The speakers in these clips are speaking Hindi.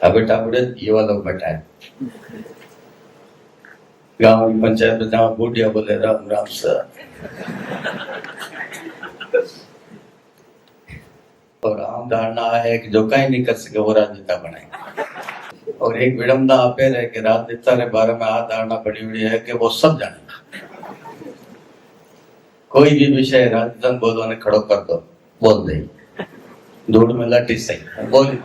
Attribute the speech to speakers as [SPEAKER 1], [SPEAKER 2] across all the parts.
[SPEAKER 1] बेटा बुढ़े ये वाला बेटा है गांव की पंचायत में जहाँ बूढ़िया बोले राम राम सर और आम धारणा है कि जो कहीं नहीं कर सके वो राजनेता बने और एक विडम्बना आपे रहे कि राजनेता के बारे में आ धारणा बड़ी हुई है कि वो सब जाने कोई भी विषय राजनीति बोलो ने खड़ो कर दो बोल दे धूड़ में लटी सही बोल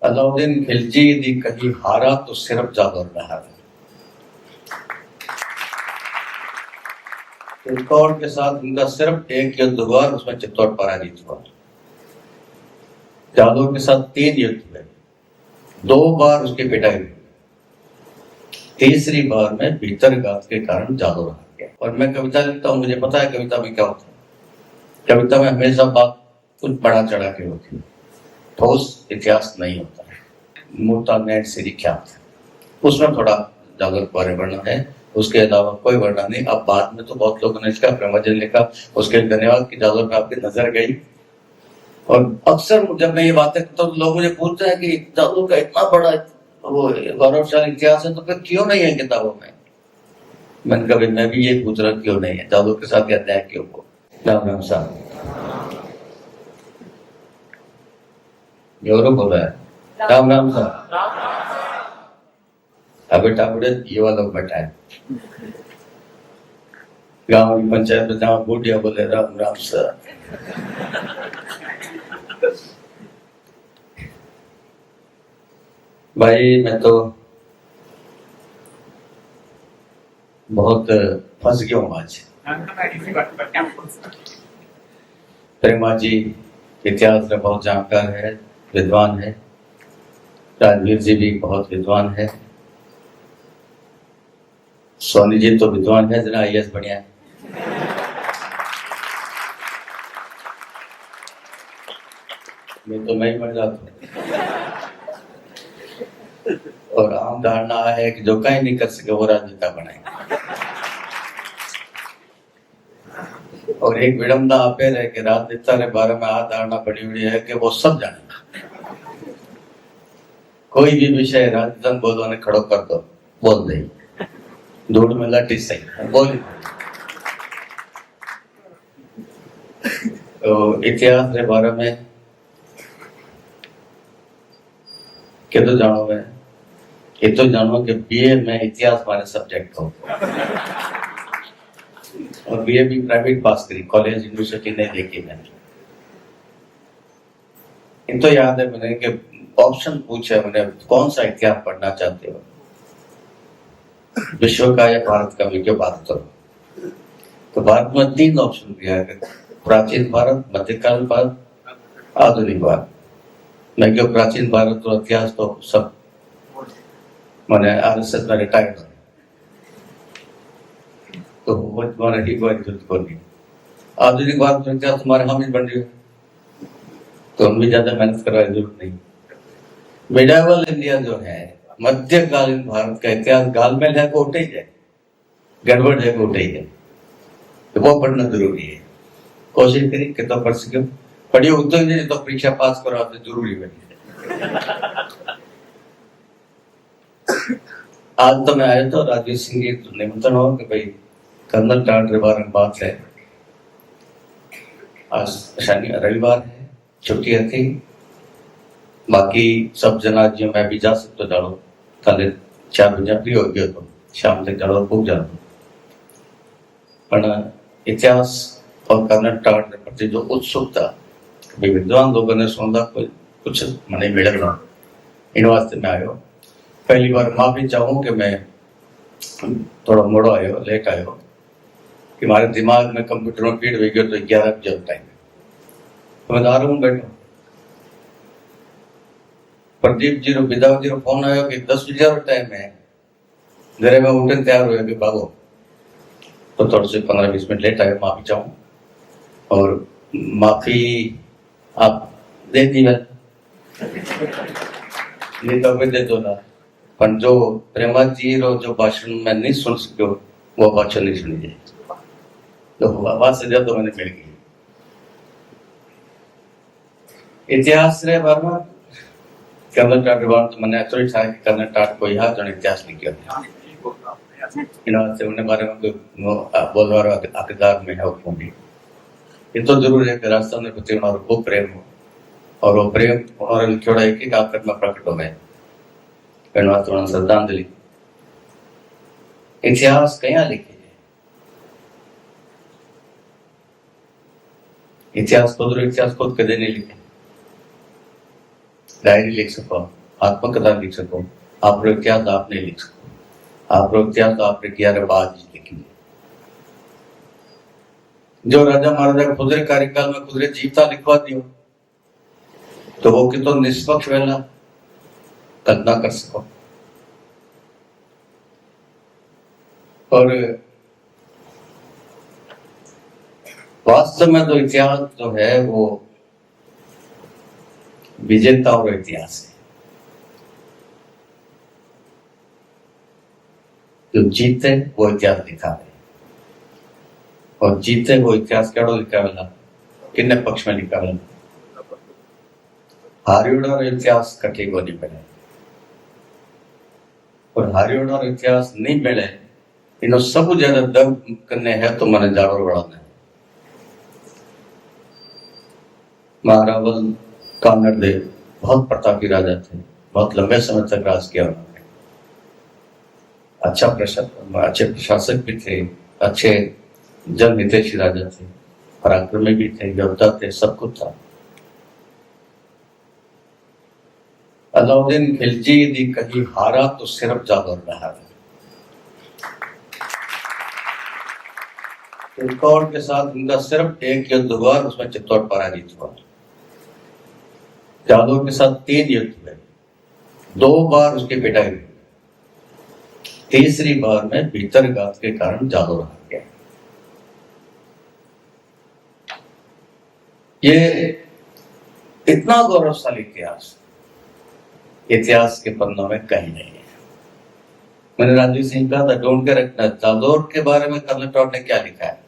[SPEAKER 1] अलाउद्दीन खिलजी यदि कहीं हारा तो सिर्फ जादौर में हारा चित्तौड़ के साथ उनका सिर्फ एक युद्ध हुआ उसमें चित्तौड़ पराजित हुआ जादौर के साथ 3 युद्ध हुए 2 बार उसकी पिटाई हुई तीसरी बार में भीतरघात के कारण जादौर हार गया और मैं कविता लिखता हूँ मुझे पता है कविता में क्या होता है कविता में हमेशा बात कुछ बड़ा चढ़ा के होती है ठोस इतिहास नहीं होता है मोटा नेट से ख्यात उसमें थोड़ा जादौर के बारे में वर्णन है उसके अलावा कोई वर्णन नहीं। अब बाद में तो बहुत लोगों ने इसका प्रेमजन लिखा उसके लिए धन्यवाद कि जादौर में आपकी नजर गई और अक्सर जब मैं ये बातें करता हूँ तो लोग मुझे पूछते हैं कि जादौर का इतना बड़ा वो गौरवशाली इतिहास है तो फिर क्यों नहीं है किताबों में। मैंने कभी मैं भी ये पूछ रहा क्यों नहीं है जादौर के साथ कहते हैं क्यों को राम राम साहब गौरव बोला है राम राम साहब बेटा बुढ़े ये वाला बेटा है गांव की पंचायत में जहाँ बूढ़िया बोले राम राम सर भाई मैं तो बहुत फंस गया हूँ आज। प्रेमा जी इतिहास में बहुत जानकार है विद्वान है राजवीर जी भी बहुत विद्वान है सोनी जी तो विद्वान है जना IAS बढ़िया है मैं ही मर जाता और आम धारणा है कि जो कहीं नहीं कर सके वो राजनेता बने और एक विडम्बना आपे रहे कि राजनेता के बारे में आ धारणा बड़ी हुई है कि वो सब जाने कोई भी विषय राजनीति बोलो ने खड़ो कर दो बोल दे धूड़ में लटी सही बोल तो इतिहास के बारे में क्या तो जानो मैं ये तो जानो कि BA में इतिहास हमारे सब्जेक्ट हो और BA भी प्राइवेट पास करी कॉलेज यूनिवर्सिटी नहीं देखी मैंने इन तो याद है मैंने कि ऑप्शन पूछा मैंने कौन सा इतिहास पढ़ना चाहते हो विश्व का या भारत का मैं क्यों बात करूं तो भारत में 3 ऑप्शन दिया है प्राचीन भारत मध्यकालीन भारत आधुनिक भारत मैं क्यों प्राचीन भारत और इतिहास तो सब मैंने RSS में रिटायर्ड तो वो तुम्हारा ही कोई आधुनिक भारत में इतिहास तुम्हारे हामिद बन रही हो तो हम भी ज्यादा मेहनत करने की जरूरत नहीं। मिडाइवल इंडिया जो है मध्यकालीन भारत का इतिहास गालमेल है को उठे ही है गड़बड़ है को उठे ही है तो वो पढ़ना जरूरी है कोशिश करी कितना पढ़ सके पढ़िए उतना तो परीक्षा पास करो तो जरूरी बनी आज तो मैं आया था राजवीर सिंह जी निमंत्रण हो कि भाई कर्नल टाट के बारे में बात है आज शनि रविवार है छुट्टियां थी बाकी सब जना जी मैं भी जा सकता जाओ कल 4 बजे फ्री हो गया तो शाम तक जाओ भूख जाओ पर इतिहास और कर्नल टाट के प्रति जो उत्सुकता विद्वान लोगों ने सुना कुछ मने मिलना इन वास्ते में आयो पहली बार माफी चाहूँ कि मैं थोड़ा मोड़ो आयो लेट आयो कि हमारे दिमाग में कंप्यूटर में फीड हो गया तो 11 बजे टाइम तो मैं आ रहा हूँ बैठो प्रदीप जी विदा जी फोन आयो कि 10 बजे टाइम है घरे में उठने तैयार हुए कि भागो तो थोड़े से 15-20 मिनट लेट आयो माफी चाहूँ और माफी आप दे दी है नहीं तो मैं दे दो ना पर जो प्रेमा जी रो जो भाषण में नहीं सुन सको वो भाषण नहीं सुनी जाए तो आवाज से ज्यादा मैंने मिल गई इतिहास रे बारे में कर्नाटक मैंने एक्चुअली था कि कर्नाटक को यहाँ जन इतिहास लिखियो से उन्हें बारे में बोलवा हकदार में है कोई ये तो जरूर है कि राजस्थान के प्रति उन्होंने खूब प्रेम हो और वो प्रेम उन्होंने लिखोड़ा एक आकर में प्रकट हो गए उन्होंने श्रद्धांजलि इतिहास कया लिखे इतिहास खुद कदे नहीं लिखे डायरी लिख सको आत्मकथा लिख सको आप इतिहास आप नहीं लिख सको आप इतिहास आपने किया बाद लिखी जो राजा महाराजा खुदरे कार्यकाल में खुदरे जीवता लिखवा दियो तो वो कि तो निष्पक्ष वेला कल्पना कर सको और वास्तव में तो इतिहास जो है वो विजेताओं का इतिहास है जो जीते वो इतिहास लिखा है और जीते वो इतिहास केड़ो लिखा वेला किन्ने पक्ष में लिखा वेला हारियोड़ा इतिहास कटे को नहीं मिले और हारियोड़ा इतिहास नहीं मिले इनो सब ज्यादा दर्द करने है तो मैंने जाड़ो बढ़ाना है महारावल कान्नड़ देव बहुत प्रतापी राजा थे बहुत लंबे समय तक राज किया उन्होंने अच्छे प्रशासक भी थे अच्छे जन हितैषी राजा थे पराक्रमी भी थे योद्धा थे सब कुछ था अलाउद्दीन खिलजी यदि कहीं हारा तो सिर्फ जादौर में हारा चित्तौड़ के साथ उनका सिर्फ एक युद्ध हुआ उसमें चित्तौड़ पराजित हुआ जादौर के साथ 3 युद्ध हुए 2 बार उसकी पिटाई हुई तीसरी बार में भीतरघात के कारण जादौर हार गया ये इतना गौरवशाली इतिहास के पन्नों में कहीं नहीं है मैंने राजीव सिंह कहा था ढूंढ के रखना जादौर के बारे में कर्नाटक ने क्या लिखा है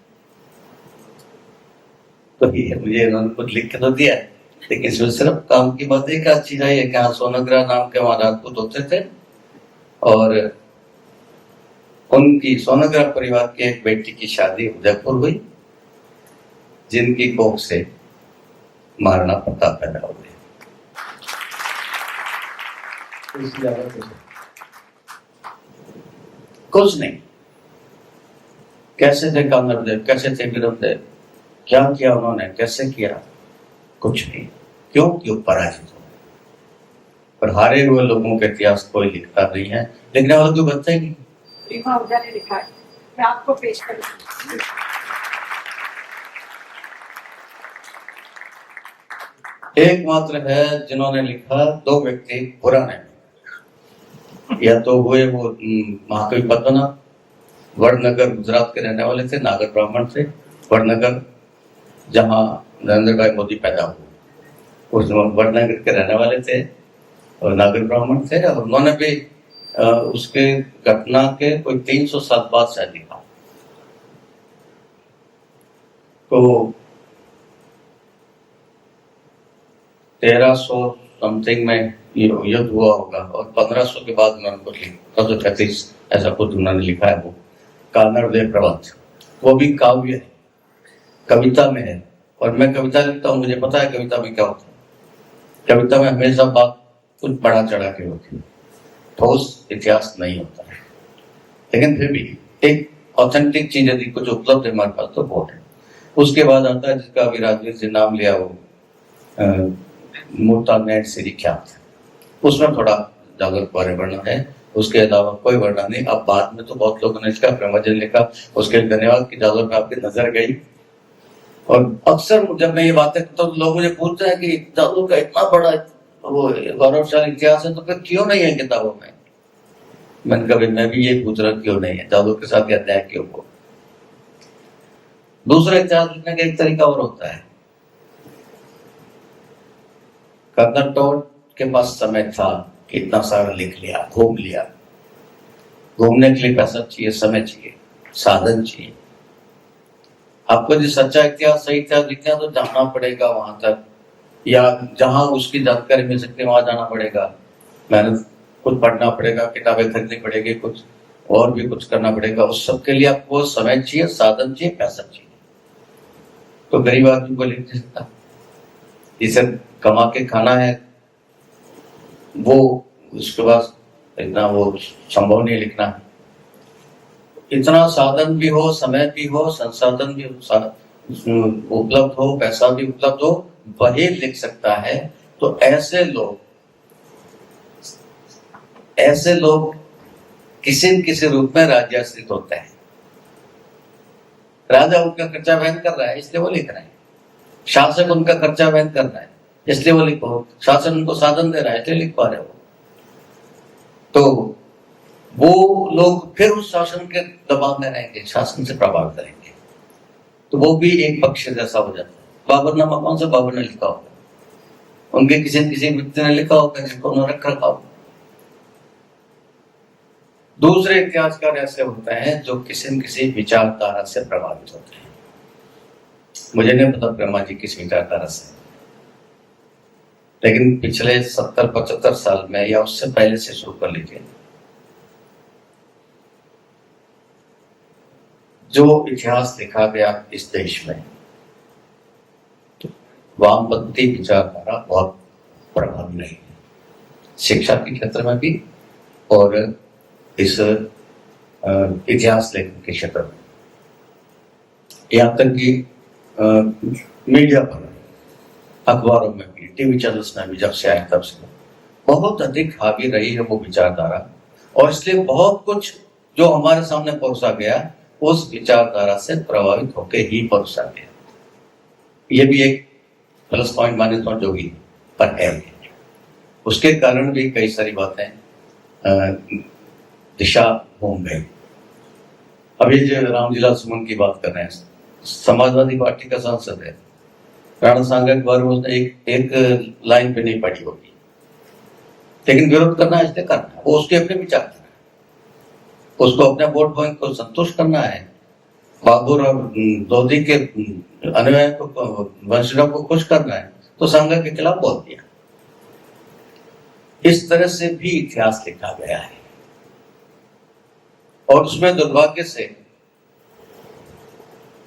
[SPEAKER 1] तो ये मुझे इन्होंने कुछ लिख के तो दिया है लेकिन इसमें सिर्फ काम की बात एक अच्छी है कि हाँ सोनग्रा नाम के वहां राजपूत होते थे और उनकी सोनग्रा परिवार की एक बेटी की शादी उदयपुर हुई जिनकी कोख से महाराणा प्रताप पैदा हो गए कुछ नहीं कैसे थे कान्नड़ देव कैसे थे वीरमदेव क्या किया उन्होंने कैसे किया कुछ नहीं क्यों पराजित हो पर हारे हुए लोगों के इतिहास कोई लिखता नहीं है लिखने वाला कोई बनता ही नहीं
[SPEAKER 2] ने लिखा है मैं आपको पेश करूं
[SPEAKER 1] एकमात्र है जिन्होंने लिखा 2 व्यक्ति पुराने या तो हुए वो महाकवि पद्मनाभ वडनगर गुजरात के रहने वाले थे नागर ब्राह्मण थे वडनगर जहां नरेंद्र भाई मोदी पैदा हुए उस वडनगर के रहने वाले थे और नागर ब्राह्मण थे और उन्होंने भी उसके घटना के कोई 300 साल बाद शायद लिखा तो 1300 समथिंग में युद्ध हुआ होगा और 1500 के बाद उन्होंने कुछ लिखा 1935 ऐसा कुछ उन्होंने लिखा है वो कान्नड़ देव प्रबंध वो भी काव्य है कविता में है और मैं कविता लिखता हूँ मुझे पता है कविता में क्या होता है कविता में हमेशा बात कुछ बढ़ा चढ़ा के होती है ठोस इतिहास नहीं होता है लेकिन फिर भी एक ऑथेंटिक चीज यदि कुछ उपलब्ध है हमारे पास तो वो है उसके बाद आता है जिसका अभी राजवीर से नाम लिया वो मोटा नेट से ख्यात उसमें थोड़ा जागरूक के बारे में वर्णन है उसके अलावा कोई वर्णन नहीं अब बाद में तो बहुत लोगों ने इसका प्रवचन लिखा उसके लिए धन्यवाद की जागरूक आपकी नजर गई और अक्सर जब मैं ये बातें करता हूँ तो लोग मुझे पूछते हैं कि जादू का इतना बड़ा वो गौरवशाली इतिहास है तो फिर क्यों नहीं है किताबों में मैंने कभी मैं भी ये पूछ रहा क्यों नहीं है जादू के साथ कहते हैं क्यों को दूसरा इतिहास लिखने का एक तरीका और होता है कर्नाटक के पास समय था इतना सारा लिख लिया घूम लिया घूमने के लिए पैसा चाहिए समय चाहिए साधन चाहिए आपको जो सच्चा इतिहास सही इतिहास लिखना तो जाना पड़ेगा वहां तक या जहां उसकी जानकारी मिल सकती है वहां जाना पड़ेगा मेहनत, कुछ पढ़ना पड़ेगा, किताबें खरीदनी पड़ेगी, कुछ और भी कुछ करना पड़ेगा। उस सब के लिए आपको समय चाहिए, साधन चाहिए, पैसा चाहिए। तो गरीब आदमी को लिख नहीं सकता, जिसे कमा के खाना है वो उसके पास इतना वो संभव नहीं लिखना है। इतना साधन भी हो, समय भी हो, संसाधन भी उपलब्ध हो, पैसा भी उपलब्ध हो, वही लिख सकता है। तो ऐसे लोग किसी न किसी रूप में राज्याश्रित होते हैं। राजा उनका खर्चा वहन कर रहा है इसलिए वो लिख रहे हैं, शासक उनका खर्चा वहन कर रहा है इसलिए वो लिखो, शासन उनको साधन दे रहा है इसलिए लिख पा रहे हो। तो वो लोग फिर उस शासन के दबाव में रहेंगे, शासन से प्रभावित रहेंगे, तो वो भी एक पक्ष जैसा हो जाता है। बाबरनामा कौन सा बाबर ने लिखा होगा? उनके किसी न किसी व्यक्ति ने लिखा होगा जिसको उन्होंने रखा होगा। दूसरे इतिहासकार ऐसे होते हैं जो किसी न किसी विचारधारा से प्रभावित होते हैं। मुझे नहीं पता ब्रह्मा जी किस विचारधारा से, लेकिन पिछले 70-75 साल में या उससे पहले से शुरू कर लीजिए, जो इतिहास लिखा गया इस देश में, तो वामपंथी विचारधारा बहुत प्रभावी रही है, शिक्षा के क्षेत्र में भी और इस इतिहास लेखन के क्षेत्र में। यहाँ तक कि मीडिया पर, अखबारों में भी, टीवी चैनल्स में भी जब से आए तब से बहुत अधिक हावी रही है वो विचारधारा, और इसलिए बहुत कुछ जो हमारे सामने परोसा गया उस विचारधारा से प्रभावित होकर ही परोसा गया। ये भी एक प्लस पॉइंट माने तो जो भी पर है, उसके कारण भी कई सारी बातें दिशा घूम गई। अभी जो रामलीला सुमन की बात कर रहे हैं, समाजवादी पार्टी का सांसद है, राणा सांगा के बारे में उसने एक लाइन पे नहीं पढ़ी होगी, लेकिन विरोध करना इसलिए करना है, वो उसके अपने विचार है, उसको अपने वोट बैंक को संतुष्ट करना है, बाबुर और लोधी के अनुयायी को, वंशजों को खुश करना है, तो सांगा के खिलाफ बोल दिया। इस तरह से भी इतिहास लिखा गया है, और उसमें दुर्भाग्य से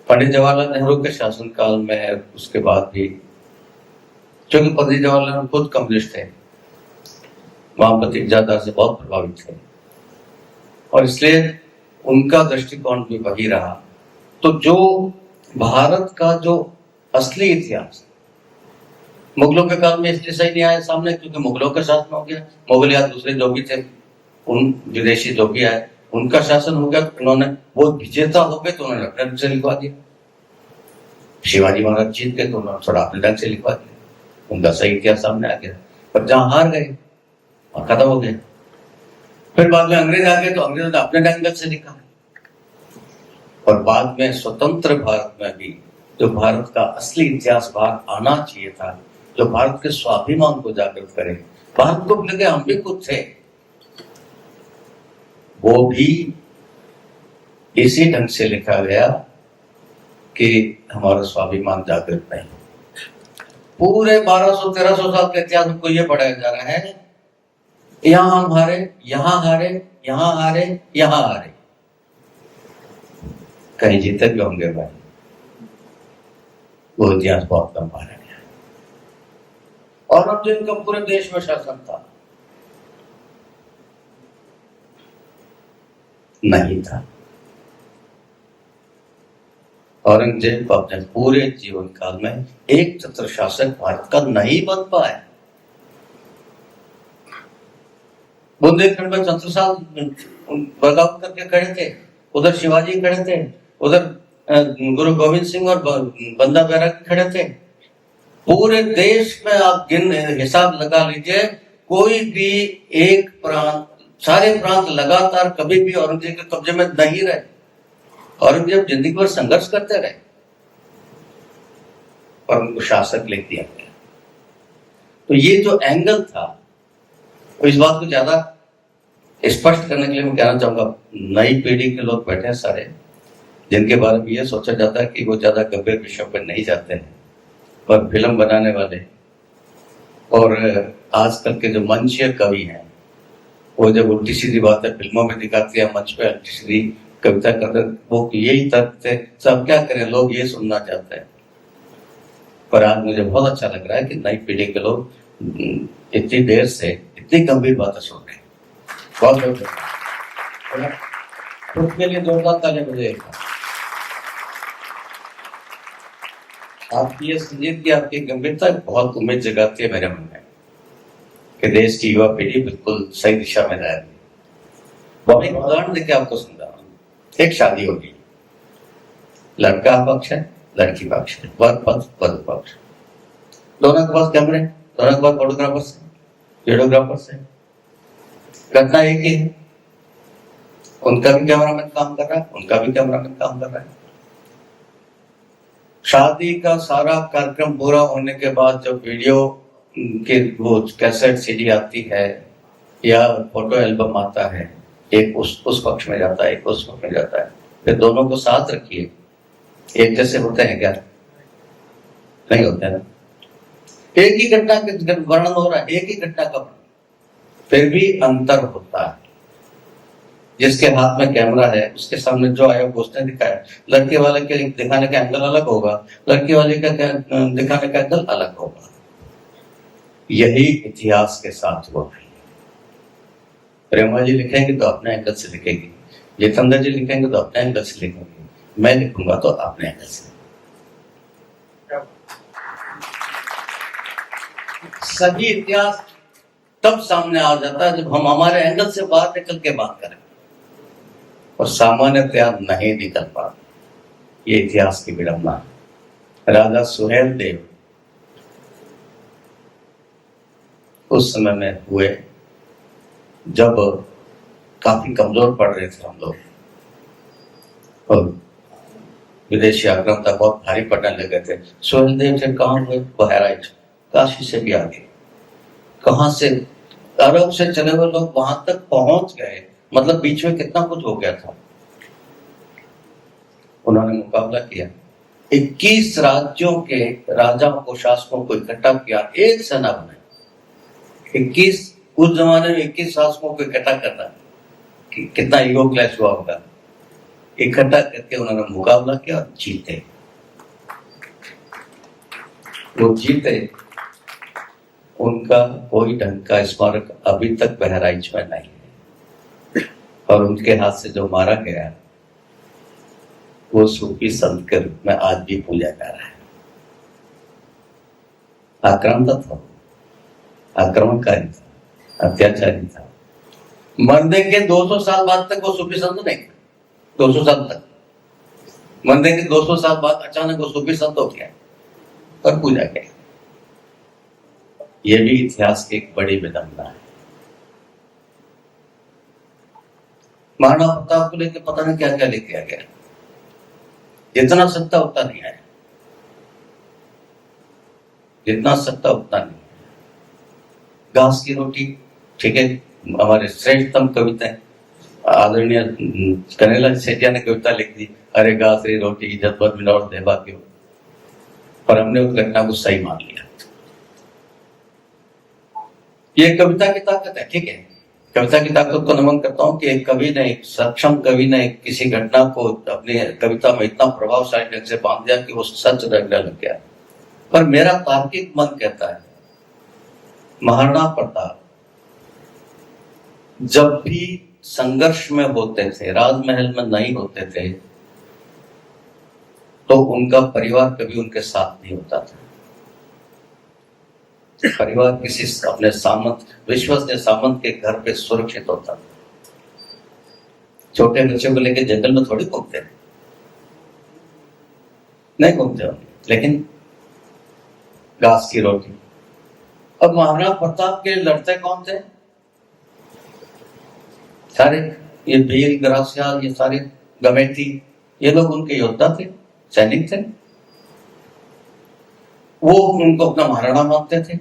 [SPEAKER 1] पंडित जवाहरलाल नेहरू के शासनकाल में, उसके बाद भी, क्योंकि पंडित जवाहरलाल नेहरू खुद कम्युनिस्ट थे, वामपंथी विचारधारा से बहुत प्रभावित थे, और इसलिए उनका दृष्टिकोण भी वही रहा। तो जो भारत का जो असली इतिहास मुगलों के काल में इसलिए सही नहीं आया सामने, क्योंकि मुगलों का शासन हो गया, मुगल या दूसरे जो भी थे, उन विदेशी जो भी आए उनका शासन हो गया, तो उन्होंने, वो विजेता हो गए तो उन्होंने अपने ढंग से लिखवा दिया। शिवाजी महाराज जीत गए तो उन्होंने थोड़ा अपने ढंग से लिखवा दिया, उनका सही इतिहास सामने आ गया। पर जहां हार गए और खत्म हो गए, फिर बाद में अंग्रेज आ गए तो अंग्रेजों ने अपने ढंग से लिखा। और बाद में स्वतंत्र भारत में भी जो भारत का असली इतिहास बाहर आना चाहिए था, जो भारत के स्वाभिमान को जागृत करे, भारत को लगे हम भी खुद थे, वो भी इसी ढंग से लिखा गया कि हमारा स्वाभिमान जागृत नहीं। पूरे 1200-1300 साल के इतिहास को ये पढ़ाया जा रहा है, यहां हम हारे, यहां हारे, यहां हारे, यहां हारे, कहीं जीते भी होंगे भाई, वो इतिहास बहुत कम मारा गया। औरंगजेब का पूरे देश में शासन था, नहीं था। औरंगजेब अपने पूरे जीवन काल में एक छत्र शासक भारत का नहीं बन पाया। बुंदेलखंड में छत्रसाल बगावत करके खड़े थे, उधर शिवाजी खड़े थे, उधर गुरु गोविंद सिंह और बंदा बैरागी खड़े थे। पूरे देश में आप हिसाब लगा लीजिए, कोई भी एक प्रांत, सारे प्रांत लगातार कभी भी औरंगजेब के कब्जे में नहीं रहे। औरंगजेब जिंदगी भर संघर्ष करते रहे और उनको शासक लिख दिया गया। तो ये जो एंगल था, तो इस बात को ज्यादा स्पष्ट करने के लिए मैं कहना चाहूंगा, नई पीढ़ी के लोग बैठे हैं सारे, जिनके बारे में ये सोचा जाता है कि वो ज्यादा गंभीर विषयों पर नहीं जाते हैं, पर फिल्म बनाने वाले और आजकल के जो मंचीय कवि हैं, वो जब उल्टी सीधी बातें फिल्मों में दिखाती है, मंच पे उल्टी सीधी कविता करते, वो यही तर्क थे, सब क्या करें, लोग ये सुनना चाहते हैं। पर आज मुझे बहुत अच्छा लग रहा है कि नई पीढ़ी के लोग इतनी देर से इतनी गंभीर बातें सुन रहे हैं। बहुत बहुत खुद के लिए जोरदार तालियां बजाइएगा। आपकी ये संजीदगी, आपकी गंभीरता बहुत उम्मीद जगाती है मेरे मन में कि देश की युवा पीढ़ी बिल्कुल सही दिशा में जा रही है। बहुत एक उदाहरण देके आपको समझा रहा हूं। एक शादी होगी, लड़का पक्ष है, लड़की पक्ष है, वर पक्ष, दोनों के पास कैमरे, दोनों के पास फोटोग्राफर्स है, वीडियोग्राफर्स है। घटना एक ही है, उनका भी कैमरामैन काम कर रहा है, उनका भी कैमरामैन काम कर रहा है। शादी का सारा कार्यक्रम पूरा होने के बाद जब वीडियो के वो कैसेट सीडी आती है या फोटो एल्बम आता है, एक उस पक्ष में जाता है, एक उस पक्ष में जाता है, फिर दोनों को साथ रखिए, एक जैसे होते हैं क्या? नहीं होते हैं। एक ही घटना का वर्णन हो रहा है, एक ही घटना का वर्णन, फिर भी अंतर होता है। जिसके हाथ में कैमरा है उसके सामने जो आया उसने दिखाया, लड़के वाले के दिखाने का एंगल अलग होगा, लड़की वाले का दिखाने का एंगल अलग होगा। यही इतिहास के साथ हुआ है। प्रेमा जी लिखेंगे तो अपने एंगल से लिखेंगे, जितेंद्र जी लिखेंगे तो अपने एंगल से लिखेंगे, मैं लिखूंगा तो अपने एंगल से। सही इतिहास तब सामने आ जाता है जब हम हमारे एंगल से बाहर निकल के बात करें, और सामान्यतया नहीं निकल पाते। ये इतिहास की विडंबना है। राजा सुहेल देव उस समय में हुए जब काफी कमजोर पड़ रहे थे हम लोग, और विदेशी आक्रामकता बहुत भारी पड़ने लगे थे। सुहेल देव से कहाँ हुए? बहराइच, काशी से भी आगे, कहां से अरब से चले हुए लोग वहां तक पहुंच गए, मतलब बीच में कितना कुछ हो गया था। उन्होंने मुकाबला किया, 21 राज्यों के राजाओं को, शासकों को इकट्ठा किया, एक सेना बनाई। 21 उस जमाने में 21 शासकों को इकट्ठा करना कि कितना ईगो क्लैश हुआ होगा। इकट्ठा करके उन्होंने मुकाबला किया और जीते। वो जीते, उनका कोई ढंग का स्मारक अभी तक बहराइच में नहीं है, और उनके हाथ से जो मारा गया वो सूफी संत के रूप में आज भी पूजा कर रहा है। आक्रामक था, आक्रमणकारी था, अत्याचारी था। मरने के 200 साल बाद तक वो सूफी संत नहीं, 200 साल तक, मरने के 200 साल बाद अचानक वो सूफी संत हो गया और पूजा किया। ये भी इतिहास की एक बड़ी विडंबना है। महाराणा प्रताप को लेकर पता नहीं क्या क्या लेके आ गया, जितना सत्ता उतना नहीं आया, जितना सत्ता उतना नहीं आया। घास की रोटी, ठीक है, हमारे श्रेष्ठतम कविता है, आदरणीय कन्हैयालाल सेठिया ने कविता लिख दी, अरे घास री रोटी इज्जत पर मिनौर देवा क्यों, पर हमने उस घटना को सही मान लिया। ये कविता की ताकत है, ठीक है, कविता की ताकत को नमन करता हूं कि एक कवि ने, एक सक्षम कवि ने किसी घटना को अपनी कविता में इतना प्रभावशाली ढंग से बांध दिया कि वो सच लगने लग गया। पर मेरा तार्किक मन कहता है, महाराणा प्रताप जब भी संघर्ष में होते थे, राजमहल में नहीं होते थे, तो उनका परिवार कभी उनके साथ नहीं होता था। परिवार किसी अपने सामंत, विश्वसनीय सामंत के घर पे सुरक्षित होता था। छोटे बच्चों को लेकर जंगल में थोड़ी घूमते, नहीं घूमते होंगे, लेकिन घास की रोटी। अब महाराणा प्रताप के लड़ते कौन थे? सारे ये भील, ग्रासिया, ये सारे गमेती, ये लोग उनके योद्धा थे, सैनिक थे। वो उनको अपना महाराणा मानते थे।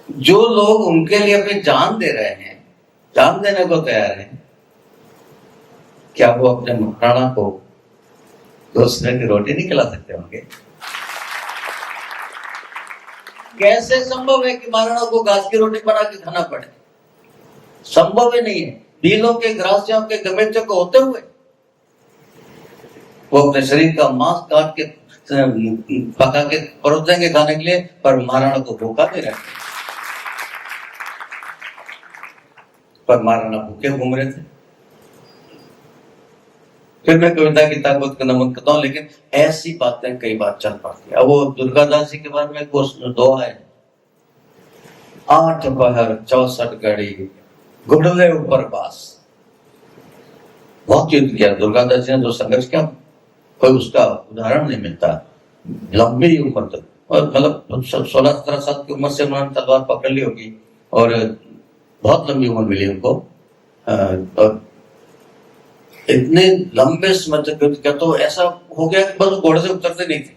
[SPEAKER 1] जो लोग उनके लिए अपनी जान दे रहे हैं, जान देने को तैयार हैं, क्या वो अपने महाराणा को दूसरे की रोटी नहीं खिला सकते होंगे? कैसे संभव है कि महाराणा को घास की रोटी बना के खाना पड़े? संभव ही नहीं है। भीलों के, ग्रासियों के, गमेचे को होते हुए वो अपने शरीर का मांस काट के पका के परोस देंगे खाने के लिए, पर महाराणा को भूखा नहीं रहे। पर महाराणा भूखे घूम रहे थे। फिर मैं कविता की ताकत को नमन करता हूं, लेकिन ऐसी बातें कई बार चल पड़ती है। अब वो दुर्गादास जी के बारे में दोहा है, 8 पहर 64 घड़ी घुड़ले ऊपर बास। बहुत युद्ध किया दुर्गादास जी ने, जो संघर्ष किया, कोई उसका उदाहरण नहीं मिलता। लंबी उम्र तक, और मतलब 16-17 साल की उम्र से उन्होंने तलवार पकड़ ली होगी, और बहुत लंबी उम्र मिली उनको। और इतने लंबे समय तक युद्ध किया, तो ऐसा हो गया कि बस घोड़े से उतरते नहीं थे।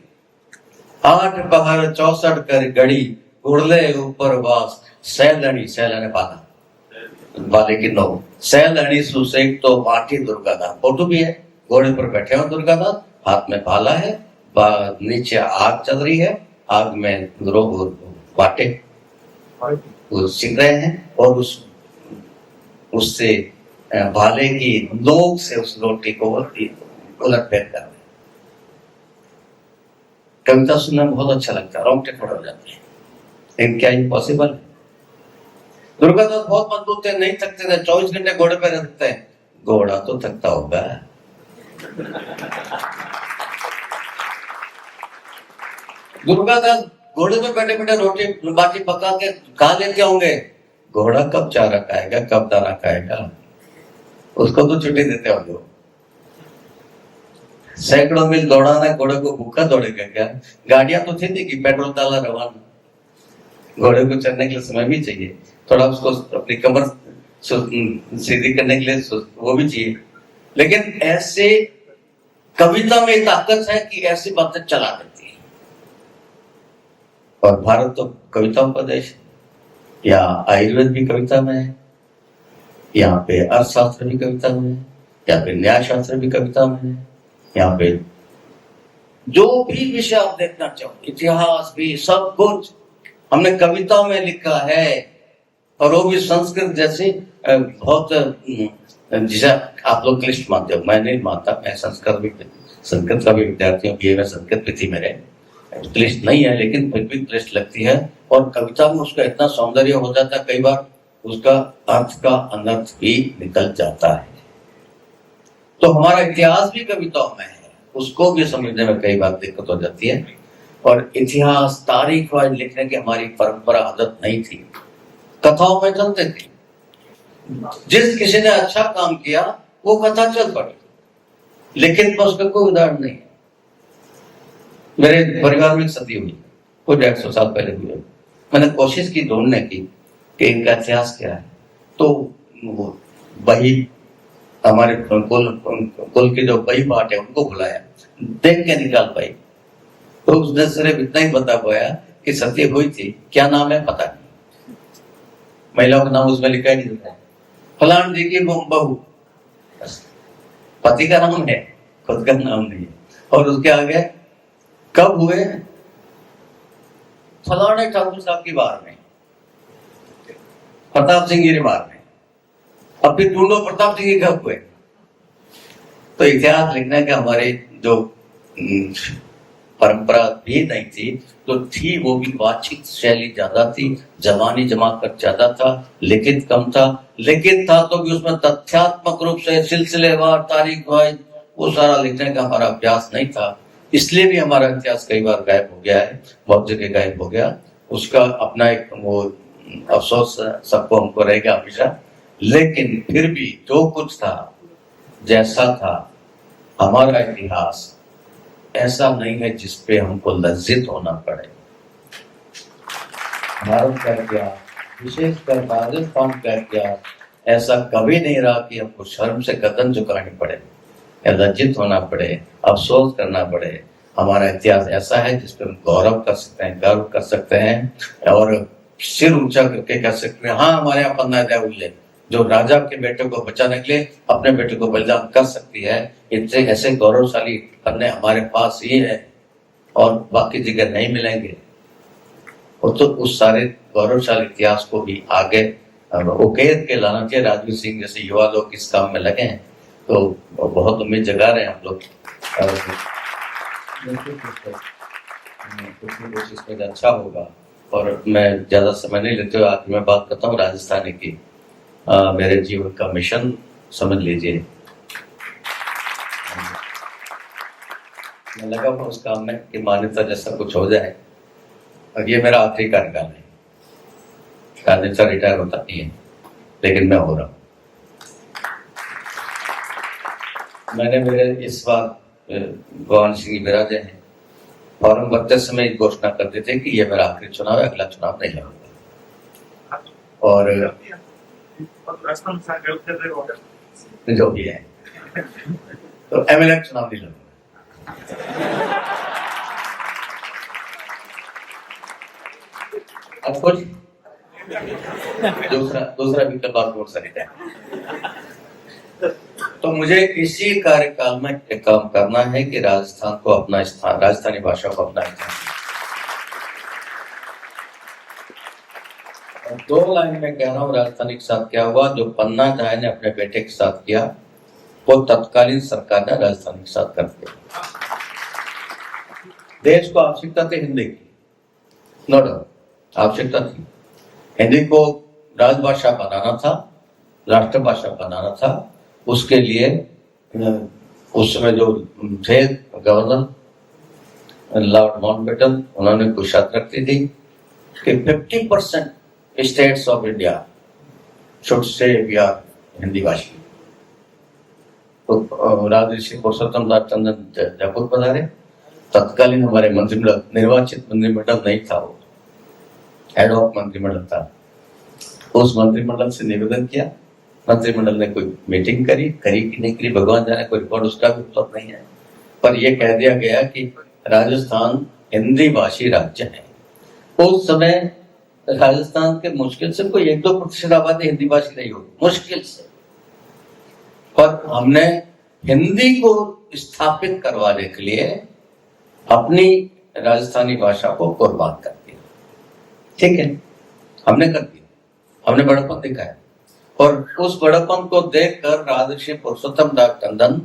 [SPEAKER 1] 8 पहर 64 घड़ी घुड़ले ऊपर बास, सैलनी, सैलने पाला वाले की नौ, सैलनी सुसेक तो पाठी दुर्गादास। फोटो भी है, घोड़े पर बैठे हो दुर्गादास, हाथ में भाला है, नीचे आग चल रही है, आग में बाटे सिक रहे हैं, और उससे भाले की नोक से उस रोटी को उलट फेंक कर रहे। कविता सुनने में बहुत अच्छा लगता है, रोंगटे खड़े हो जाते हैं, लेकिन क्या ये पॉसिबल है? दुर्गादास बहुत मजबूत थे, नहीं थकते थे, 24 घंटे घोड़े पे रहते हैं। घोड़ा तो थकता होगा। दुर्गादास घोड़े पे बैठे बैठे रोटी बाटी पका के खा लेते होंगे। घोड़ा कब चारा खाएगा, कब दाना खाएगा, उसको तो छुट्टी देते होंगे। सैकड़ों मील दौड़ाना घोड़े को, भूखा दौड़ेगा क्या? गाड़ियां तो थी कि पेट्रोल डाला रवाना, घोड़े को चलने के लिए समय भी चाहिए, थोड़ा उसको अपनी कमर सीधी करने के लिए वो भी चाहिए। लेकिन ऐसे कविता में ताकत है कि ऐसी बातें चला देती है। और भारत तो कविताओं का देश है, या आयुर्वेद भी कविता में है, यहाँ पे अर्थशास्त्र भी कविता में है, यहाँ पे न्याय शास्त्र भी कविता में है, यहाँ पे जो भी विषय आप देखना चाहो, इतिहास भी, सब कुछ हमने कविता में लिखा है। और वो भी संस्कृत जैसे बहुत, जिसे आप लोग क्लिष्ट मानते हो, मैं नहीं मानता। मैं संस्कृत का भी विद्यार्थी हूँ, बीए में संस्कृत भी थी मेरे, क्लिष्ट नहीं है, लेकिन फिर भी क्लिष्ट लगती है। और कविता में उसका इतना सौंदर्य हो जाता है, कई बार उसका अर्थ का अनर्थ भी निकल जाता है। तो हमारा इतिहास भी कविताओं में है, उसको भी समझने में कई बार दिक्कत हो जाती है। और इतिहास, तारीख वाइज लिखने की हमारी परंपरा, आदत नहीं थी, कथाओं में चलते थे। जिस किसी ने अच्छा काम किया वो कथा चल पड़ी, लेकिन उसका कोई उदाहरण नहीं है। मेरे परिवार में सती हुई, कुछ 150 साल पहले हुई। मैंने कोशिश की ढूंढने की कि इनका इतिहास क्या है, तो वही हमारे कुल के जो बही बाट है उनको बुलाया, देख के निकाल पाई, तो उसने सिर्फ इतना ही बता पाया कि सती हुई थी, क्या नाम है पता नहीं, महिलाओं का नाम उसमें लिखा ही नहीं था, फलान जी की बहू, पति का नाम है, खुद का नाम नहीं है। और उसके आगे कब हुए, फलाने ठाकुर साहब की बार में, प्रताप सिंह की बार में। अब फिर ढूंढो प्रताप सिंह की कब हुए। तो इतिहास लिखने के हमारे जो परंपरा भी नहीं थी, तो थी वो भी बातचीत शैली ज्यादा थी, जबानी जमाकर ज्यादा था, लिखित कम था। लिखित था तो भी उसमें तथ्यात्मक रूप से सिलसिलेवार, तारीख वाइज वो सारा लिखने का हमारा अभ्यास नहीं था। इसलिए भी हमारा इतिहास कई बार गायब हो गया है, बहुत जगह गायब हो गया। उसका अपना एक वो अफसोस सबको, हमको रहेगा हमेशा। लेकिन फिर भी जो कुछ था, जैसा था, हमारा इतिहास ऐसा नहीं है जिसपे हमको लज्जित होना पड़े। भारत का इतिहास, विशेषकर राजस्थान का इतिहास, ऐसा कभी नहीं रहा कि हमको शर्म से गर्दन झुकानी पड़े या लज्जित होना पड़े, अफसोस करना पड़े। हमारा इतिहास ऐसा है जिसपे हम गौरव कर सकते हैं, गर्व कर सकते हैं, और सिर ऊंचा करके कह सकते हैं, हाँ हमारे यहाँ पन्ना दया उल्लेख, जो राजा के बेटे को बचाने के लिए अपने बेटे को बलिदान कर सकती है। इतने ऐसे गौरवशाली पन्ने हमारे पास ही है और बाकी जगह नहीं मिलेंगे। और तो उस सारे गौरवशाली इतिहास को भी आगे अब उकेर के लाना चाहिए। राजवीर सिंह जैसे युवा लोग इस काम में लगे हैं तो बहुत उम्मीद जगा रहे हैं हम लोग। कोशिश में अच्छा होगा। और मैं ज्यादा समय नहीं लेते हुए आखिर में बात करता हूँ राजस्थानी की। मेरे जीवन का मिशन समझ लीजिए। मैं लगा हूँ उस काम में कि मान्यता जैसा कुछ हो जाए। और ये मेरा आखिरी कार्यकाल है। राजनेता रिटायर होता नहीं है, लेकिन मैं हो रहा हूँ। मैंने मेरे इस बार भगवान सिंह विराजे हैं, फॉर्म भरते समय घोषणा कर दी थी कि ये मेरा आखिरी चुनाव है, अगला चुनाव नहीं लड़ूंगा। और जो भी है तो एमएलए चुनाव नहीं लड़ूंगा। अब कुछ दूसरा विकल्प आप ढूंढ सकते हैं। तो मुझे इसी कार्यकाल में एक काम करना है कि राजस्थान को अपना स्थान, राजस्थानी भाषा को अपना स्थान। 2 लाइन में कह रहा हूँ राजस्थानी के साथ क्या हुआ। जो पन्ना झाय ने अपने बेटे के साथ किया वो तत्कालीन सरकार ने राजस्थानी के साथ कर दिया। देश को आवश्यकता थी हिंदी की, नो डाउट आवश्यकता थी। हिंदी को राजभाषा बनाना था, राष्ट्रभाषा बनाना था। उसके लिए उस समय जो थे गवर्नर लॉर्ड माउंटबेटन, उन्होंने कुछ शर्त रखी थी कि 50% states of India should say we are Hindi भाषी। तो राजऋषि पुरुषोत्तम दास टंडन जयपुर पधारे। तत्कालीन हमारे मंत्रिमंडल, निर्वाचित मंत्रिमंडल नहीं था, वो हेड ऑफ मंत्रिमंडल था। उस मंत्रिमंडल से निवेदन किया, मंत्रिमंडल ने कोई मीटिंग करी कि नहीं करी भगवान जाने, कोई रिकॉर्ड उसका भी उपलब्ध नहीं है। पर यह कह दिया गया कि राजस्थान हिंदी भाषी राज्य है। उस समय राजस्थान के मुश्किल से कोई 1-2% आबादी हिंदी भाषी नहीं होगी, मुश्किल से। पर हमने हिंदी को स्थापित करवाने के लिए अपनी राजस्थानी भाषा को कुर्बान कर दिया। ठीक है, हमने कर दिया, हमने बड़प्पन दिखाया। और उस बड़प्पन को देखकर राजऋषि पुरुषोत्तम दास टंडन,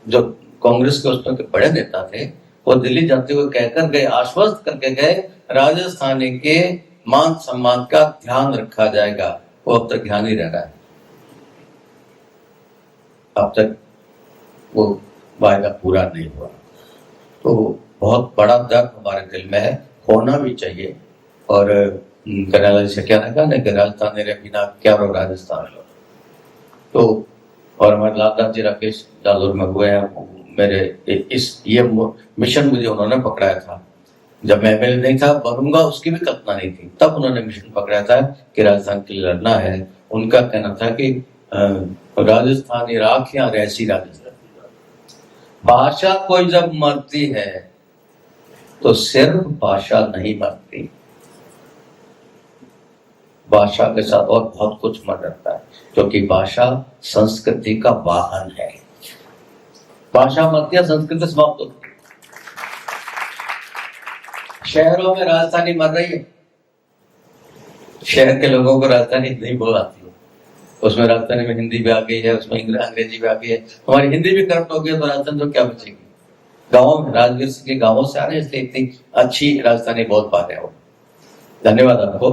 [SPEAKER 1] जो कांग्रेस के उसमें के बड़े नेता थे, वो दिल्ली जाते हुए कहकर गए, आश्वस्त करके गए, राजस्थानी के मान सम्मान का ध्यान रखा जाएगा। वो अब तक ध्यान ही रह रहा है, अब तक वो वायदा पूरा नहीं हुआ। तो बहुत बड़ा दर्द हमारे दिल में है, होना भी चाहिए। और कनाला से क्या कहा ना कि राजस्थान मेरे बिना क्या रो राजस्थान। तो और हमारे लालदास जी राकेश जालोर में हुए हैं। मेरे ये मिशन मुझे उन्होंने पकड़ाया था जब मैं एमएलए नहीं था, बनूंगा उसकी भी कल्पना नहीं थी, तब उन्होंने मिशन पकड़ाया था कि राजस्थान के लिए लड़ना है। उनका कहना था कि राजस्थानी राखियां रहसी राजस्थान। भाषा कोई जब मरती है तो सिर्फ भाषा नहीं मरती, भाषा के साथ और बहुत कुछ मर जाता है, क्योंकि भाषा संस्कृति का वाहन है। भाषा मरती है, संस्कृति समाप्त होती है। शहरों में राजधानी मर रही है, शहर के लोगों को राजधानी नहीं बोल आती है, उसमें राजधानी में हिंदी भी आ गई है, उसमें अंग्रेजी भी आ गई है। हमारी हिंदी भी करप्ट हो गई है, तो राजधानी तो क्या बचेगी। गाँव में राजवीर सिंह के गाँवों से आ रहे हैं, इसलिए इतनी अच्छी राजधानी बोल पा रहे हो। धन्यवाद आपको।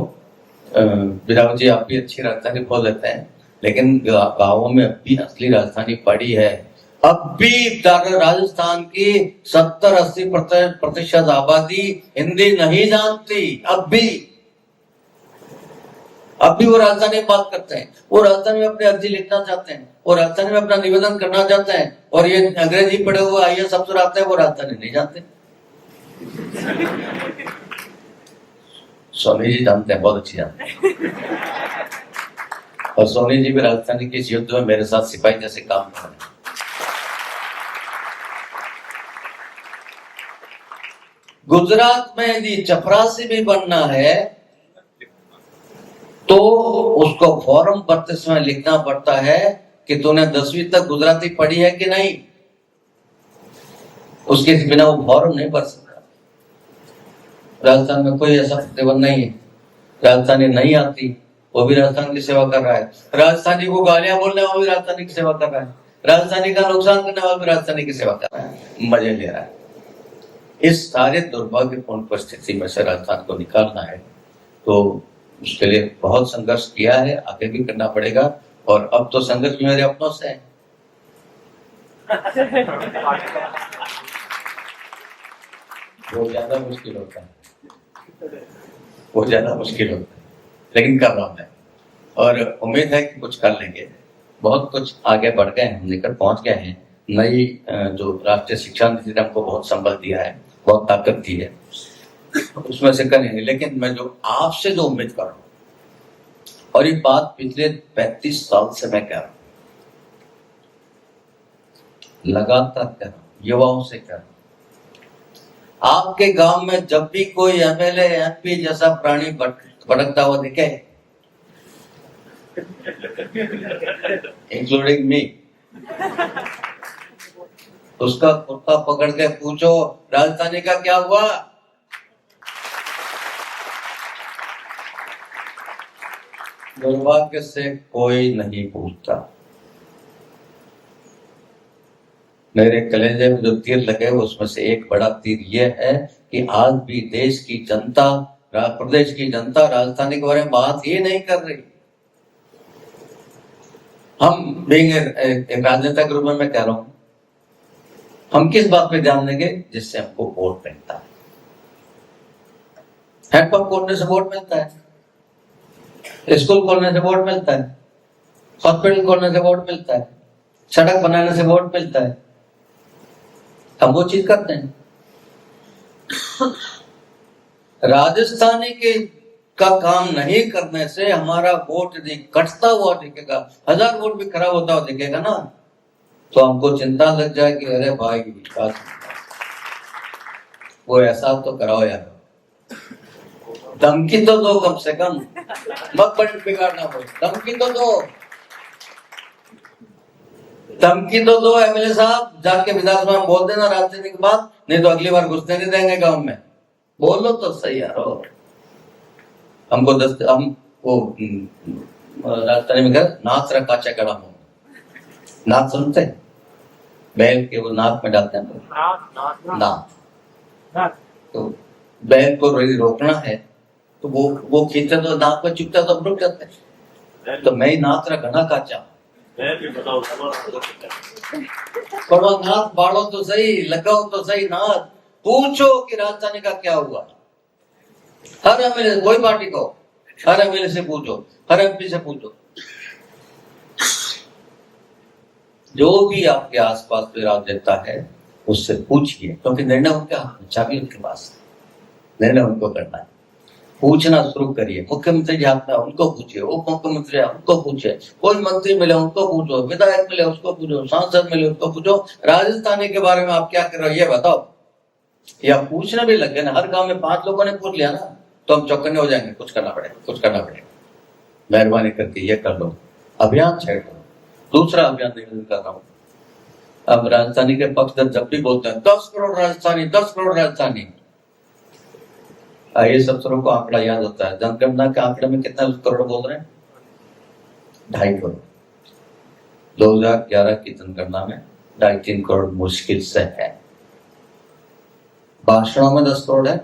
[SPEAKER 1] विराट जी, आप भी अच्छी राजधानी बोल लेते हैं, लेकिन गाँवों में अब भी असली राजधानी पड़ी है। अब भी राजस्थान की 70-80% आबादी हिंदी नहीं जानती। अब भी वो राजधानी में बात करते हैं, वो राजधानी में अपनी अर्जी लिखना चाहते हैं, वो राजधानी में अपना निवेदन करना चाहते हैं। और ये अंग्रेजी पढ़े हुए IAS अफसर आते हैं, वो राजधानी नहीं जानते। सोनी जी जानते हैं, बहुत अच्छी जानते हैं। और सोनी जी भी राजस्थानी के इस युद्ध में मेरे साथ सिपाही जैसे काम कर रहे हैं। गुजरात में यदि चपरासी भी बनना है तो उसको फॉर्म भरते समय लिखना पड़ता है कि तूने 10वीं तक गुजराती पढ़ी है कि नहीं। उसके बिना वो फॉर्म नहीं भर सकता। राजस्थान में कोई ऐसा प्रतिबंध नहीं है, राजस्थानी नहीं आती वो भी राजस्थान की सेवा कर रहा है। राजस्थानी को गालियां बोलने वाला भी राजस्थानी की सेवा कर रहा है। राजस्थानी का नुकसान करने वाला भी राजस्थानी की सेवा कर रहा है, मजे ले रहा है। इस सारे दुर्भाग्यपूर्ण परिस्थिति में से राजस्थान को निकालना है, तो उसके लिए बहुत संघर्ष किया है, आगे भी करना पड़ेगा। और अब तो संघर्ष मेरे अपनों से है। वो ज्यादा मुश्किल होता है, वो ज्यादा मुश्किल होता है, लेकिन कर रहा हूं मैं, और उम्मीद है कि कुछ कर लेंगे। बहुत कुछ आगे बढ़ गए हैं, लेकर पहुंच गए हैं। नई जो राष्ट्रीय शिक्षा नीति ने हमको बहुत संबल दिया है, बहुत ताकत दी है, उसमें से करेंगे। लेकिन मैं जो आपसे जो उम्मीद कर रहा हूं, और ये बात पिछले 35 साल से मैं कह रहा हूं, लगातार कह रहा हूं, युवाओं से कह रहा हूं, आपके गांव में जब भी कोई एमएलए एमपी जैसा प्राणी भटकता हुआ दिखे, इंक्लूडिंग मी, उसका कुत्ता पकड़ के पूछो राजधानी का क्या हुआ। दुर्भाग्य से कोई नहीं पूछता। मेरे कलेजे में जो तीर लगे उसमें से एक बड़ा तीर यह है कि आज भी देश की जनता, प्रदेश की जनता राजधानी के बारे में बात ही नहीं कर रही। हम एक राजनेता के रूप में मैं कह रहा हूं, हम किस बात पे ध्यान देंगे? जिससे हमको वोट मिलता है। हैंडपंप खोलने से वोट मिलता है, स्कूल खोलने से वोट मिलता है, हॉस्पिटल खोलने से वोट मिलता है, सड़क बनाने से वोट मिलता है। हम वो चीज करते हैं। राजस्थानी के का काम नहीं करने से हमारा वोट यदि कटता हुआ दिखेगा, 1000 वोट भी खराब होता हुआ दिखेगा ना, तो हमको चिंता लग जाएगी, अरे भाई वो ऐसा तो कराओ यार, धमकी तो दो कम से कम, मत पॉइंट बिगाड़ना हो, धमकी तो दो, धमकी तो दो। एमएलए साहब जाके विधानसभा में बोल देना राजनीति के बाद, नहीं तो अगली बार घुसने नहीं देंगे गांव में। बोलो तो सही यार। हमको हम वो राजस्थानी में कहते नाक रखा चकड़ा हो, नाक सुनते, बैल के वो नाक में डालते हैं नाक, तो बैल को रोकना है तो वो खींचते तो नाक में चुपता तो रुक जाते हैं। तो मैं नाक घना काचा थोड़ा नाक बाढ़ो तो सही, लगाओ तो सही नाक, पूछो कि राजधानी का क्या हुआ। हर एमएलए, कोई पार्टी को, हर एमएलए से पूछो, हर एमपी से पूछो, जो भी आपके आसपास में राजनेता है उससे पूछिए, क्योंकि निर्णय उनके हाथ में, चाबी उनके पास, निर्णय उनको करना है। पूछना शुरू करिए। मुख्यमंत्री जी हाथ में, उनको पूछिए, उप मुख्यमंत्री उनको पूछिए, कोई मंत्री मिले उनको पूछो, विधायक मिले उसको पूछो, सांसद मिले उसको पूछो, राजस्थानी के बारे में आप क्या कर रहे हो ये बताओ। या पूछने भी लग गए ना, हर गांव में 5 लोगों ने पूछ लिया ना, तो हम चौकन्ने हो जाएंगे, कुछ करना पड़ेगा, कुछ करना पड़ेगा। मेहरबानी करके ये कर लो, अभियान छेड़ दो। दूसरा अभियान निवेदन कर रहा हूँ, अब राजस्थानी के पक्ष जब भी बोलते हैं 10 करोड़ राजस्थानी, 10 करोड़ राजस्थानी, ये सब को आंकड़ा याद होता है। जनगणना के आंकड़े में कितना करोड़ बोल रहे हैं? 2.5 करोड़। 2011 की जनगणना में 2.5-3 करोड़ मुश्किल से है। भाषणों में 10 करोड़ है,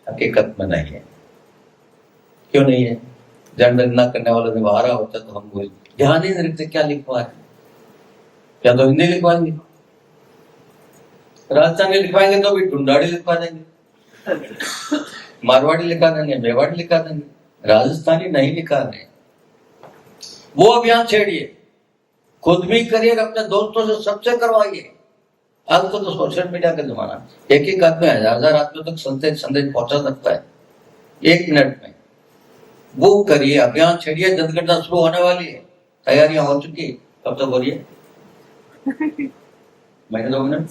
[SPEAKER 1] हकीकत में नहीं है। क्यों नहीं है? जनगणना करने वाले जब आ रहा होता तो हम बोल ध्यान ही नहीं रखते क्या लिखवा है, या तो हिंदी लिखवाएंगे, राजस्थानी लिखवाएंगे तो भी ढूंढाड़ी लिखवा देंगे, मारवाड़ी लिखा देंगे, मेवाड़ी लिखा देंगे, राजस्थानी नहीं लिखा रहे। वो अभियान छेड़िए, खुद भी करिए, अपने दोस्तों से सबसे करवाइए। आज तो सोशल मीडिया का जमाना, एक आदमी 1000 आदमियों तक संदेश पहुंचा सकता है 1 मिनट में। वो करिए, अभियान छेड़िए। जनगणना शुरू होने वाली है, तैयारियां हो चुकी, कब तक बोलिए? महीने 2 मिनट,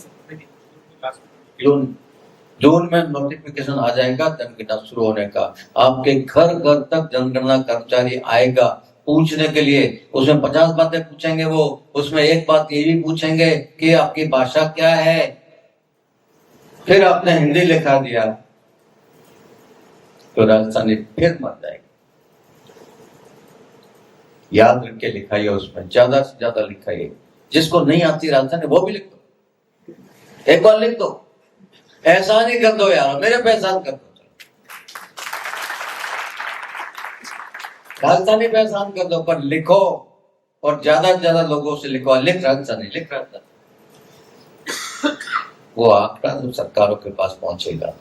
[SPEAKER 1] जून में नोटिफिकेशन आ जाएगा जनगणना शुरू होने का। आपके घर घर तक जनगणना कर्मचारी आएगा पूछने के लिए। उसमें 50 बातें पूछेंगे वो, उसमें एक बात ये भी पूछेंगे कि आपकी भाषा क्या है। फिर आपने हिंदी लिखा दिया, तो राजस्थानी फिर मर जाएगी। याद रख के लिखाइए, उसमें ज्यादा से ज्यादा लिखाइए। जिसको नहीं आती राजस्थानी वो भी लिख दो, एक बार लिख दो। एहसान ही कर दो यार, मेरे पे एहसान कर दो, राजस्थानी पे एहसान कर दो, पर लिखो और ज्यादा से ज्यादा लोगों से लिखो। लिख राजस्थानी, लिख राजस्थानी। वो आंकड़ा जो सरकारों के पास पहुंचेगा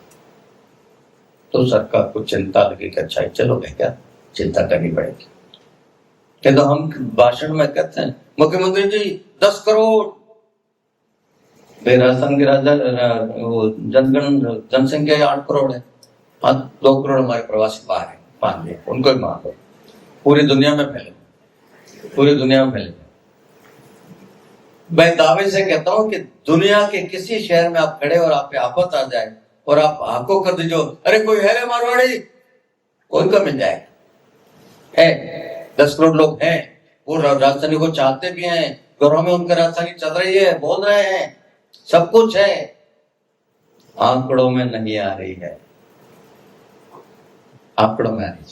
[SPEAKER 1] तो सरकार को चिंता लगेगी, अच्छा चलो क्या चिंता करनी पड़ेगी। क्या तो हम भाषण में कहते हैं मुख्यमंत्री जी 10 करोड़, राजस्थान की जनसंख्या 8 करोड़ है, 2 करोड़ हमारे प्रवासी बाहर है, मान लिया उनको ही मान लो, पूरी दुनिया में फैले, पूरी दुनिया में फैले। मैं दावे से कहता हूं कि दुनिया के किसी शहर में आप खड़े और आप पे आफत आ जाए और आप आंखों कर दीजिए, अरे कोई है रे मारवाड़ी, कोई का मिल जाएगा। है 10 करोड़ लोग हैं, वो राजधानी को चाहते भी हैं, घरों में उनका राजधानी चल रही है, बोल रहे हैं, सब कुछ है, आंकड़ों में नहीं आ रही है, आंकड़ों में आ रही है।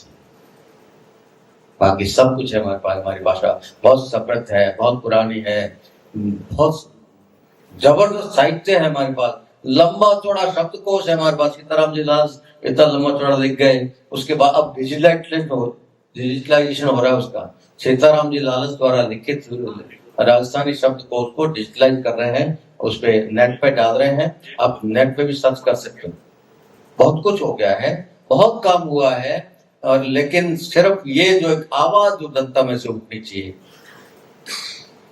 [SPEAKER 1] बाकी सब कुछ है हमारे पास। हमारी भाषा बहुत समृद्ध है, बहुत पुरानी है, बहुत जबरदस्त साहित्य है हमारे पास, लंबा चौड़ा शब्दकोश है हमारे पास। सीताराम जी लाल इतना लंबा चौड़ा लिख गए, उसके बाद अब डिजिटलाइजेशन हो रहा है उसका। सीताराम जी लालस द्वारा लिखित राजस्थानी शब्दकोश को डिजिटलाइज कर रहे हैं, उस पे नेट पे डाल रहे हैं, आप नेट पे भी सर्च कर सकते हो। बहुत कुछ हो गया है, बहुत काम हुआ है, और लेकिन सिर्फ ये जो एक आवाज जो जनता में से उठनी चाहिए,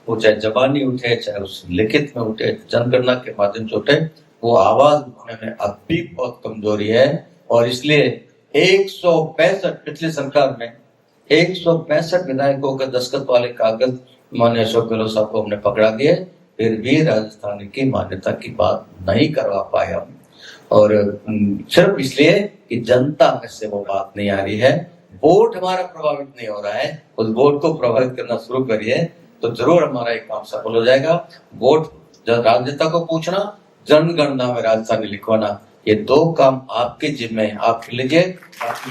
[SPEAKER 1] वो चाहे जबानी उठे, चाहे उस लिखित में उठे, जनगणना के माध्यम से उठे, वो आवाज उठने में अब भी बहुत कमजोरी है। और इसलिए 165 पिछली सरकार में 165 विधायकों के दस्तखत वाले कागज माननीय अशोक गहलोत साहब को हमने पकड़ा दिए, फिर भी राजस्थान की मान्यता की बात नहीं करवा पाए हम। और सिर्फ इसलिए कि जनता में से वो बात नहीं आ रही है, वोट हमारा प्रभावित नहीं हो रहा है। उस वोट को प्रभावित करना शुरू करिए तो जरूर हमारा एक काम सफल हो जाएगा। वोट राजनेता को पूछना, जनगणना में राजधानी लिखवाना, ये 2 काम आपके जिम्मे है, आप लीजिए। बाकी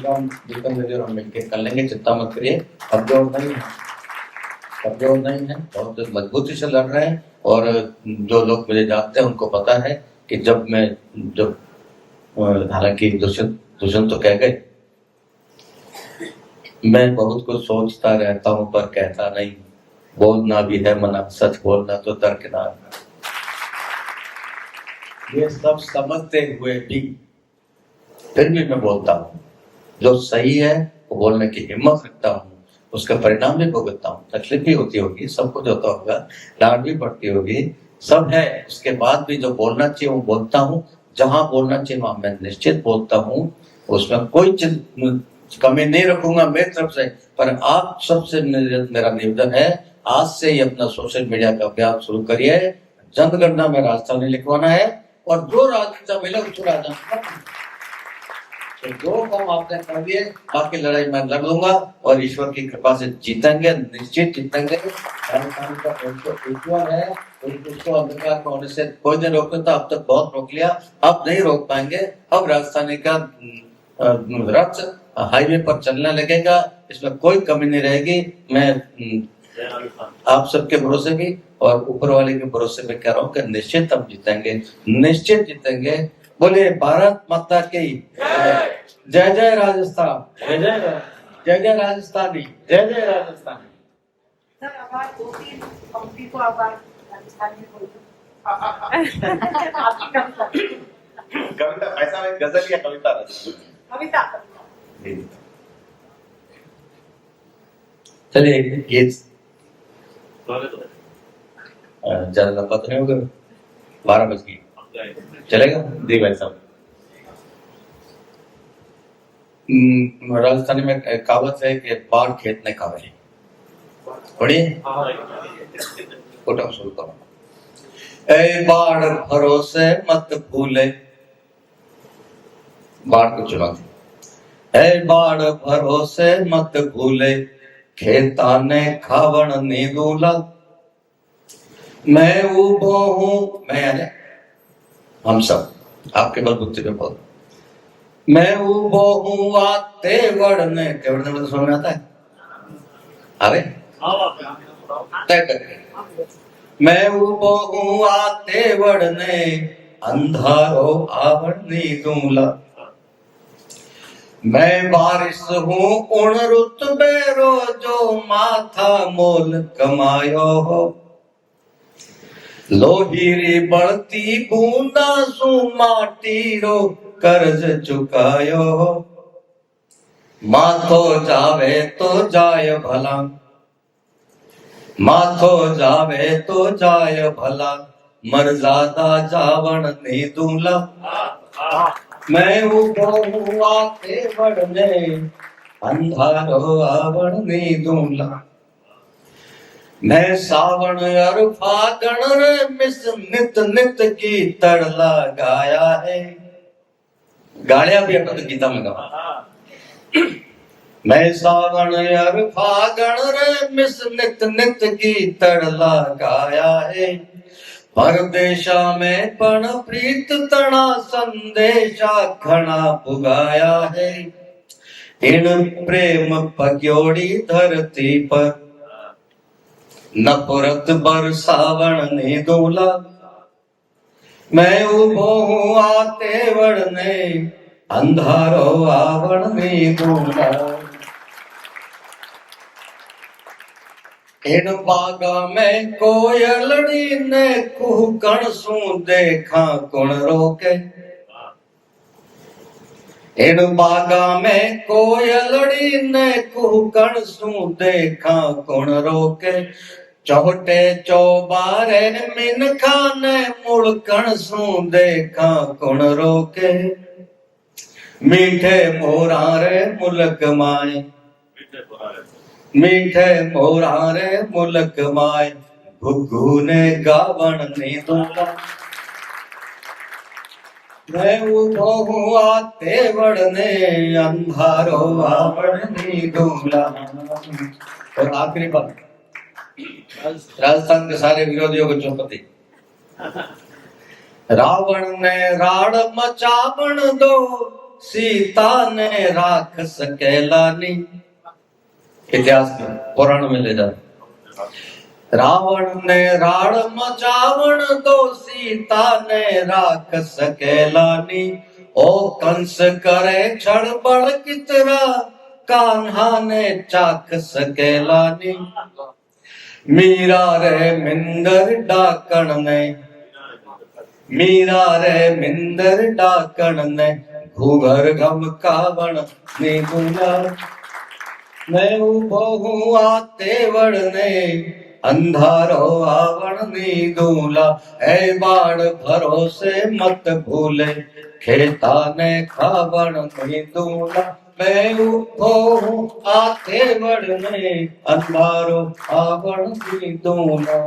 [SPEAKER 1] काम हम मिलकर कर लेंगे, चिंता मत करिए। अब जो नहीं है, अब जो नहीं है, बहुत मजबूती से लड़ रहे हैं। और जो लोग मुझे जानते हैं उनको पता है कि जब हालांकि दुष्यंत तो कह गए, मैं बहुत कुछ सोचता रहता हूं पर कहता नहीं, बोलना भी है मना, सच बोलना तो दरकिनार। ये सब समझते हुए भी फिर भी मैं बोलता हूं, जो सही है वो बोलने की हिम्मत रखता हूं, उसका परिणाम भी भुगतता हूँ। तकलीफ भी होती होगी, सब कुछ होता होगा, डांट भी पड़ती होगी, सब है। उसके बाद भी जो बोलना चाहिए वो बोलता हूँ, जहां बोलना चाहिए वहां मैं निश्चित बोलता हूँ, उसमें कोई कमी नहीं रखूंगा मेरी तरफ से। पर आप सबसे मेरा निवेदन है, आज से ही अपना सोशल मीडिया का अभ्यास शुरू करिए। जनगणना में राजधानी लिखवाना है और जो राजनीति मिले उसको राजधानी, तो जो काम आपने कर दिए, बाकी लड़ाई मैं लड़ लूंगा और ईश्वर की कृपा से जीतेंगे, निश्चित जीतेंगे। राजस्थान का ईश्वर है, उसको अंधकार में होने से कोई नहीं रोक सकता। अब तक बहुत रोक लिया, अब नहीं रोक पाएंगे। अब राजस्थानी का रथ हाईवे पर चलने लगेगा, इसमें कोई कमी नहीं रहेगी। मैं आप सबके भरोसे भी और ऊपर वाले के भरोसे में कह रहा हूँ कि निश्चित हम जीतेंगे, निश्चित जीतेंगे। बोले भारत माता की जय जय राजस्थान, जय जय राजस्थानी, जय जय राजस्थानी।
[SPEAKER 2] सर आवाज 2-3 पंक्ति को आवाज राजस्थान में बोल
[SPEAKER 3] कविता ऐसा में गजल या कविता
[SPEAKER 2] कविता।
[SPEAKER 1] चलिए गीत ज्यादा लंबा तो नहीं होगा, 12 बज गई, चलेगा दी भाई साहब। राजस्थानी में कहावत है कि बाढ़ खेत ने खावे, पढ़िए शुरू करो। ए बाढ़ भरोसे मत भूले, बाढ़ को चुनौती, ए बाढ़ भरोसे मत भूले, खेता ने खावण नी दूला। मैं उबो हूं, मैं हम सब आपके बलबुद्धि पे बोल। मैं उबो हूँ आ तेवड़ने, तेवड़ने मतलब समझ में आता है? अरे तय करके, मैं उबो हूँ आ तेवड़ने, अंधारो आवड़नी दूला। मैं बारिश हूँ उण रुतबे रो, जो माथा मोल कमायो हो। लोहीरी बढ़ती बूंदा सु माटी रो कर्ज चुकायो हो। माथो जावे तो जाय भला, माथो जावे तो जाय भला, मर्यादा जावण नी दूला। मैं उबो हुआ तेवड़ने, अंधारो आवण नी दूला। मैं सावण और फागण रे मिस नित नित की तड़ला गाया है। गालिया भी अपन तो गीता में गा। मैं सावण और फागण रे मिस नित नित की तड़ला गाया है। परदेशा में पण प्रीत तना संदेशा घना पुगाया है। इन प्रेम पग्योड़ी धरती पर, नफरत बरसावण ने दूला। मैं उबो हूँ आ तेवड़ने, अंधारो आवण ने दूला। इन बागा में कोयलड़ी ने कुहकण सू देखा कुण रोके। इन बागा में कोयलड़ी ने कुहकण सू देखा कुण रोके। चौटे चौबारे मिनखा ने मुड़कण सू देखा कुण रोके। मीठे मोरा रे मुल्क माए, मीठे मोरा रे मुल्क माए, घुघू ने गावण ने दूला। मैं उबो हूँ आ तेवड़ने, अंधारो आवण ने दूला। और आखिरी बात, राजस्थान के सारे विरोधियों को चौपती। रावण ने राड़ मचावण दो, सीता ने राख सकेलानी। इतिहास में पुराण में ले जाओ। रावण ने राड़ मचावण दो, सीता ने राख सकेलानी। ओ कंस करे क्षण बड़ कितरा, कान्हा ने चाख सकेलानी। मीरा रे मिंदर डाकण ने, मीरा रे मिंदर डाकण ने, घूघर घम कावण ने दूला। मैं उबो हूँ आ तेवड़ने, अंधारो आवण ने दूला। ऐ बाण भरोसे मत भूले, खेता ने खावण ने दूला। मैं उबो हूँ आ तेवड़ने, अंधारो आवण ने दूला।